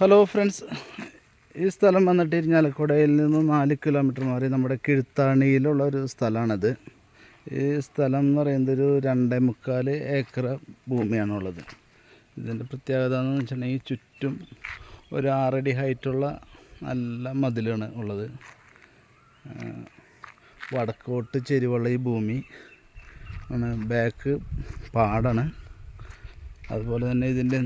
Hello friends, ഈ സ്ഥലം വന്നിട്ട് ഇരിഞ്ഞാലക്കുടയിൽ നിന്ന് 4 കിലോമീറ്റർ മാറി നമ്മുടെ കിഴുത്താണിയിലുള്ള ഒരു സ്ഥലമാണിത്. ഈ സ്ഥലം എന്ന് പറയുന്നത് ഒരു 2.25 ഏക്കർ ഭൂമിയാണുള്ളത്. ഇതിൻ്റെ പ്രത്യേകത എന്ന് വെച്ചിട്ടുണ്ടെങ്കിൽ ചുറ്റും ഒരു 6 അടി ഹൈറ്റുള്ള നല്ല മതിലാണ് ഉള്ളത്. വടക്കോട്ട് ചെരിവുള്ള ഈ ഭൂമി ആണ്, ബാക്ക് പാടാണ്. അതുപോലെ തന്നെ ഇതിൻ്റെ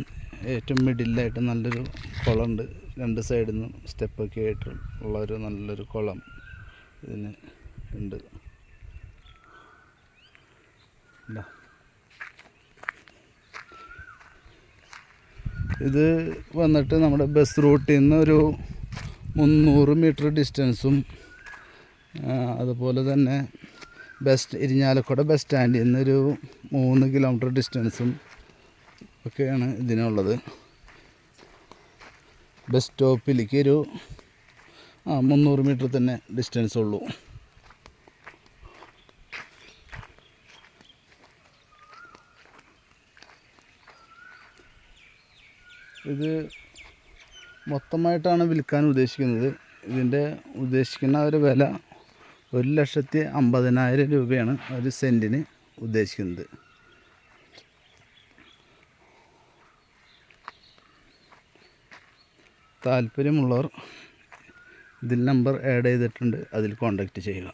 ഏറ്റവും മിഡിലായിട്ട് നല്ലൊരു കുളമുണ്ട്. 2 സൈഡിൽ നിന്നും സ്റ്റെപ്പൊക്കെ ആയിട്ട് ഉള്ളൊരു നല്ലൊരു കുളം ഇതിന് ഉണ്ട്. ഇത് വന്നിട്ട് നമ്മുടെ ബസ് റൂട്ടിൽ നിന്ന് ഒരു 300 മീറ്റർ ഡിസ്റ്റൻസും, അതുപോലെ തന്നെ ഇരിഞ്ഞാലക്കുട ബസ് സ്റ്റാൻഡിൽ നിന്നൊരു 3 കിലോമീറ്റർ ഡിസ്റ്റൻസും ഒക്കെയാണ് ഇതിനുള്ളത്. ബസ് സ്റ്റോപ്പിലേക്ക് ഒരു 300 മീറ്റർ തന്നെ ഡിസ്റ്റൻസ് ഉള്ളൂ. ഇത് മൊത്തമായിട്ടാണ് വിൽക്കാൻ ഉദ്ദേശിക്കുന്നത്. ഇതിൻ്റെ ഉദ്ദേശിക്കുന്ന ഒരു വില 1,50,000 രൂപയാണ് ഒരു സെൻറ്റിന് ഉദ്ദേശിക്കുന്നത്. താല്പര്യമുള്ളവർ ഇതിൽ നമ്പർ ആഡ് ചെയ്തിട്ടുണ്ട്, അതിൽ കോൺടാക്റ്റ് ചെയ്യുക.